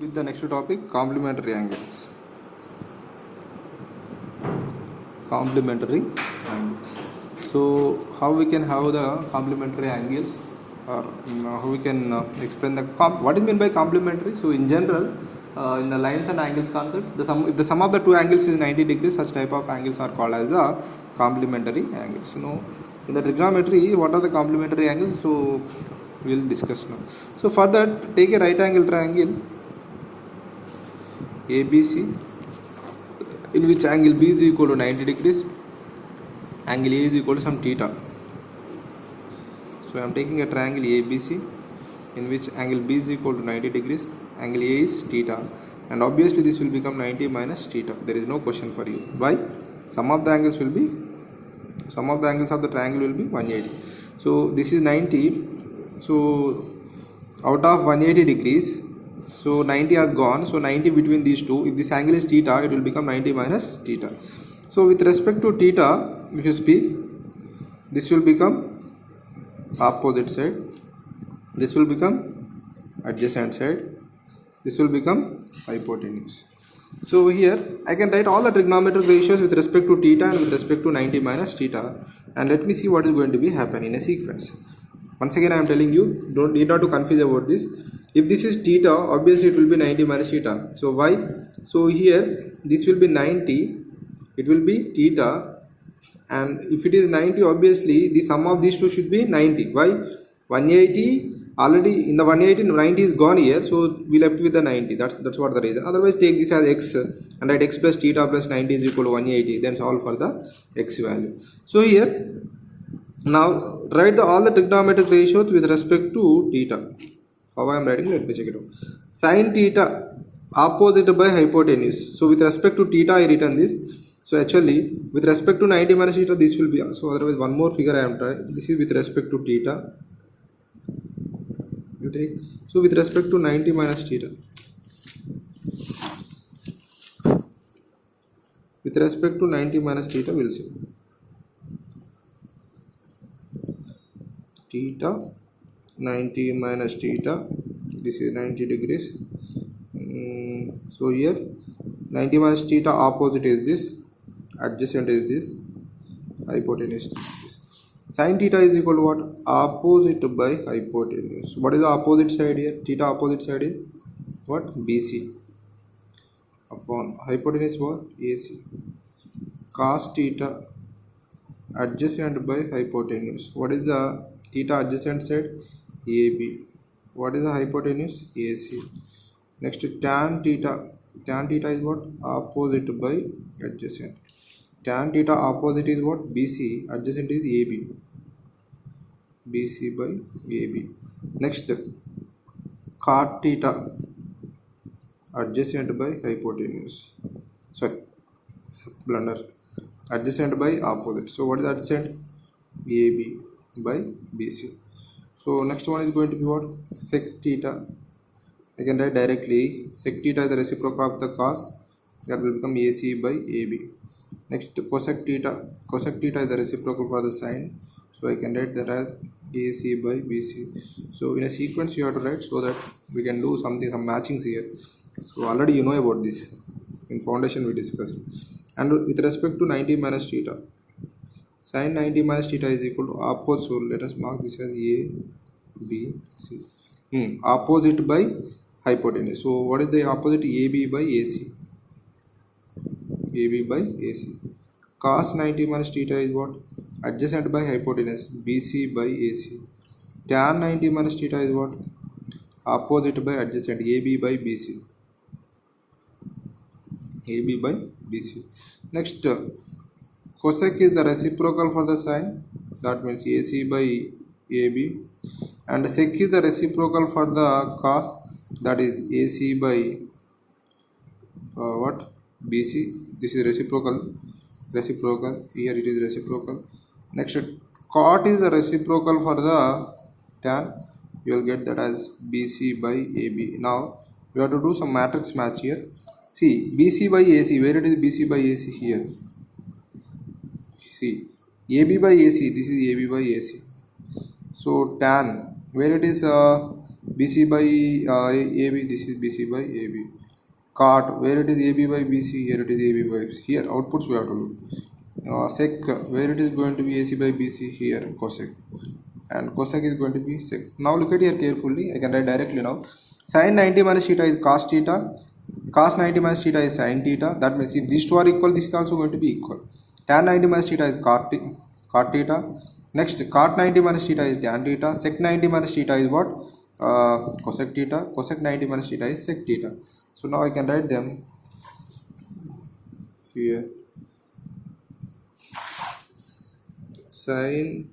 With the next topic, complementary angles. Complementary angles. So, how we can have the complementary angles, or how we can explain the what is meant by complementary? So, in general, in the lines and angles concept, if the sum of the two angles is 90 degrees, such type of angles are called as the complementary angles. In the trigonometry, what are the complementary angles? So, we will discuss now. So, for that, take a right angle triangle ABC, in which angle B is equal to 90 degrees, angle A is equal to some theta. So I am taking a triangle ABC in which angle B is equal to 90 degrees, angle A is theta, and obviously this will become 90 minus theta. There is no question for you. Why? Sum of the angles of the triangle will be 180. So this is 90. So out of 180 degrees, so 90 has gone, so 90 between these two, if this angle is theta, it will become 90 minus theta. So with respect to theta, if you speak, this will become opposite side, this will become adjacent side, this will become hypotenuse. So here I can write all the trigonometric ratios with respect to theta and with respect to 90 minus theta, and let me see what is going to be happening in a sequence. Once again I am telling you, need not to confuse about this. If this is theta, obviously it will be 90 minus theta. So why? So here this will be 90, it will be theta, and if it is 90, obviously the sum of these two should be 90. Why? 180, already in the 180, 90 is gone here, so we left with the 90. That's what the reason. Otherwise take this as x and write x plus theta plus 90 is equal to 180, then solve for the x value. So here now write all the trigonometric ratios with respect to theta. How I am writing, let me check it out. Sin theta opposite by hypotenuse. So with respect to theta I written this. So actually with respect to 90 minus theta this will be, so otherwise one more figure I am trying. This is with respect to theta. You take, so with respect to 90 minus theta. With respect to 90 minus theta, we'll see. Theta 90 minus theta, this is 90 degrees. So here 90 minus theta opposite is this, adjacent is this, hypotenuse is this. Sin theta is equal to what? Opposite by hypotenuse. What is the opposite side here? Theta opposite side is what? BC upon hypotenuse what? AC. Cos theta adjacent by hypotenuse. What is the theta adjacent side? AB. What is the hypotenuse? AC. Next, tan theta. Tan theta is what? Opposite by adjacent. Tan theta opposite is what? BC. Adjacent is AB. BC by AB. Next, cot theta adjacent by hypotenuse. Sorry, blunder. Adjacent by opposite. So what is adjacent? AB by BC. So next one is going to be what? Sec theta. I can write directly. Sec theta is the reciprocal of the cos. That will become AC by AB. Next, cosec theta. Cosec theta is the reciprocal for the sine. So I can write that as AC by BC. So in a sequence you have to write so that we can do some matchings here. So already you know about this. In foundation we discussed. And with respect to 90 minus theta. Sin 90 minus theta is equal to opposite. So let us mark this as A, B, C. Opposite by hypotenuse. So what is the opposite? AB by AC. AB by AC. Cos 90 minus theta is what? Adjacent by hypotenuse. BC by AC. Tan 90 minus theta is what? Opposite by adjacent. AB by BC. AB by BC. Next, cosec is the reciprocal for the sine, that means AC by AB, and sec is the reciprocal for the cos, that is AC by what? BC. This is reciprocal, here it is reciprocal. Next, cot is the reciprocal for the tan, you will get that as BC by AB. Now we have to do some matrix match here. See, BC by AC, where it is BC by AC? Here. See, AB by AC, this is AB by AC. So tan, where it is BC by AB, this is BC by AB. Cot, where it is AB by BC, here it is AB by BC. Here outputs we have to look. Sec, where it is going to be AC by BC, here cosec. And cosec is going to be sec. Now look at here carefully, I can write directly now. Sin 90 minus theta is cos theta. Cos 90 minus theta is sin theta. That means if these two are equal, this is also going to be equal. Tan 90 minus theta is cot theta. Next, cot 90 minus theta is tan theta. Sec 90 minus theta is what? Cosec theta. Cosec 90 minus theta is sec theta. So now I can write them here. Sin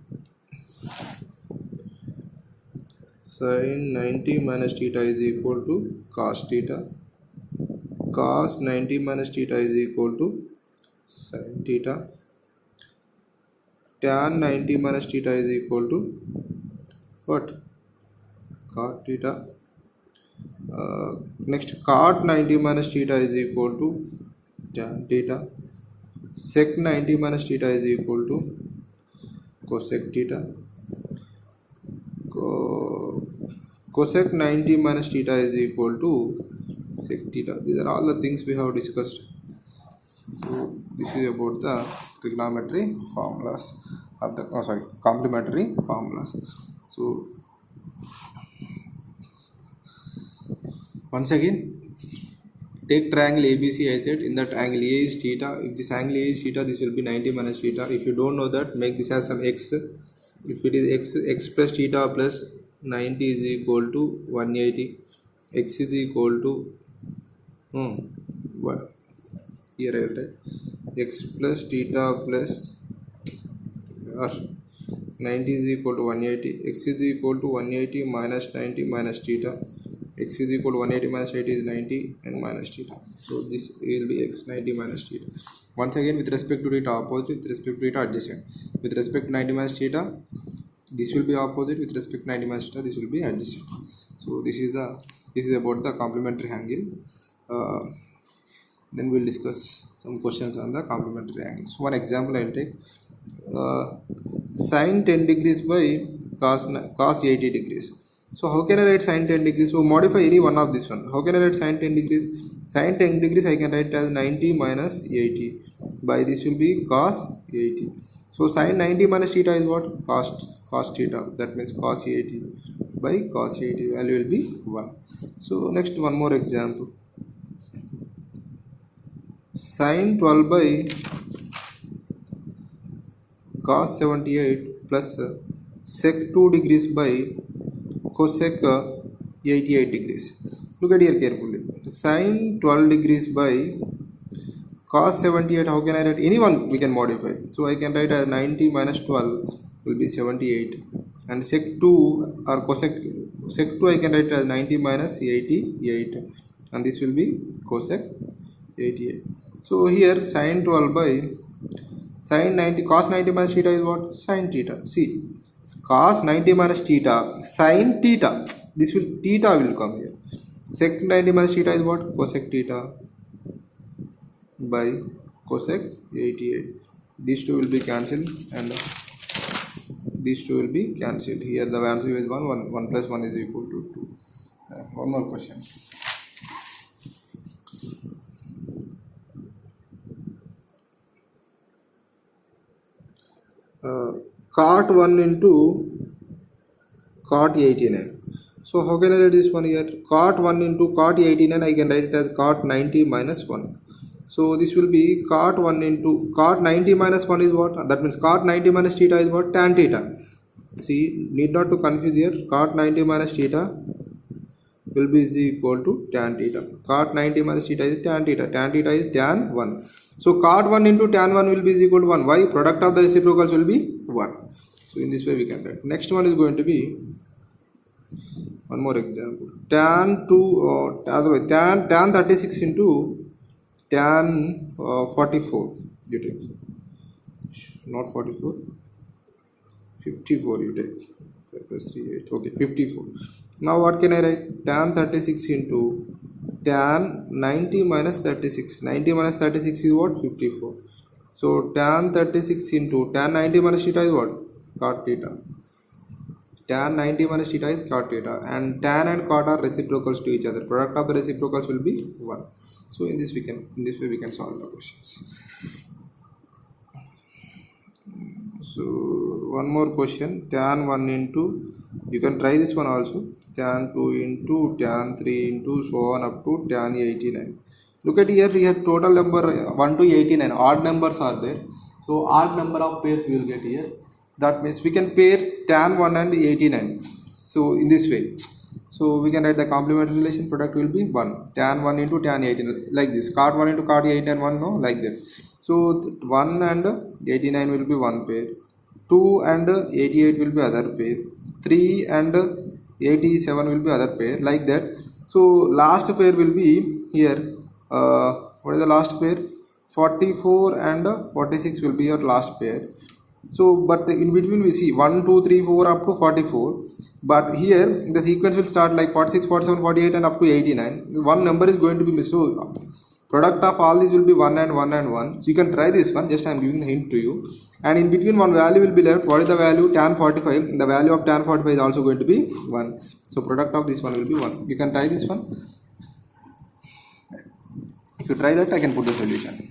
90 minus theta is equal to cos theta. Cos 90 minus theta is equal to sin theta. Tan 90 minus theta is equal to what? Cot theta. Next, cot 90 minus theta is equal to tan theta. Sec 90 minus theta is equal to cosec theta. Cosec 90 minus theta is equal to sec theta. These are all the things we have discussed. So this is about the trigonometry formulas of the complementary formulas. So once again, take triangle ABC. I said in that angle A is theta. If this angle A is theta, this will be 90 minus theta. If you don't know that, make this as some x. If it is x plus theta plus 90 is equal to 180. X is equal to what? Here I will write x plus theta plus 90 is equal to 180. X is equal to 180 minus 90 minus theta. X is equal to 180 minus 80 is 90 and minus theta. So this will be x 90 minus theta. Once again, with respect to theta opposite, with respect to theta adjacent. With respect to 90 minus theta, this will be opposite. With respect to 90 minus theta, this will be adjacent. So this is about the complementary angle. Then we'll discuss some questions on the complementary angle. So one example I will take. Sin 10 degrees by cos 80 degrees. So how can I write sin 10 degrees? So modify any one of this one. How can I write sin 10 degrees? Sin 10 degrees I can write as 90 minus 80. By this will be cos 80. So sin 90 minus theta is what? Cos theta. That means cos 80 by cos 80. Value will be 1. So next one more example. Sin 12 by cos 78 plus sec 2 degrees by cosec 88 degrees. Look at here carefully. Sin 12 degrees by cos 78. How can I write? Anyone we can modify. So I can write as 90 minus 12 will be 78. And sec 2 or sec 2 I can write as 90 minus 88. And this will be cosec 88. So here sin 12 by sin 90, cos 90 minus theta is what? Sin theta. See, cos 90 minus theta, sin theta. This will, theta will come here. Sec 90 minus theta is what? Cosec theta by cosec 88. These two will be cancelled and these two will be cancelled. Here the answer is 1 plus 1 is equal to 2. One more question. Cot 1 into cot 89. So how can I write this one here? Cot 1 into cot 89 I can write it as cot 90 minus 1. So this will be cot 1 into cot 90 minus 1 is what? That means cot 90 minus theta is what? Tan theta. See, need not to confuse here. Cot 90 minus theta will be is equal to tan theta. Cot 90 minus theta is tan theta. Tan theta is tan 1. So cot 1 into tan 1 will be is equal to 1. Why? Product of the reciprocals will be 1. So in this way we can write. Next one is going to be one more example. Tan 2 other way, tan 36 into tan 44. You take not 44, 54 you take. 5 plus 3 8. Okay, 54. Now what can I write? Tan 36 into tan 90 minus 36. 90 minus 36 is what? 54. So tan 36 into tan 90 minus theta is what? Cot theta. tan 90 minus theta is cot theta, and tan and cot are reciprocals to each other. Product of the reciprocals will be 1. So in this way we can solve the questions. So one more question, tan 1 into, you can try this one also, tan 2 into tan 3 into so on up to tan 89. Look at here, we have total number 1 to 89, odd numbers are there, so odd number of pairs we will get here. That means we can pair tan 1 and 89. So in this way, so we can write the complementary relation, product will be 1, tan 1 into tan 18, like this, cot 1 into cot 89, 1, no, like that. So 1 and 89 will be one pair, 2 and 88 will be other pair, 3 and 87 will be other pair, like that. So last pair will be here, what is the last pair? 44 and 46 will be your last pair. So but in between we see 1 2 3 4 up to 44, but here the sequence will start like 46 47 48 and up to 89. One number is going to be missed, so product of all these will be 1 and 1 and 1. So you can try this one, just I am giving the hint to you. And in between one value will be left. What is the value? Tan 45. The value of tan 45 is also going to be 1. So product of this one will be 1. You can try this one. If you try that, I can put the solution.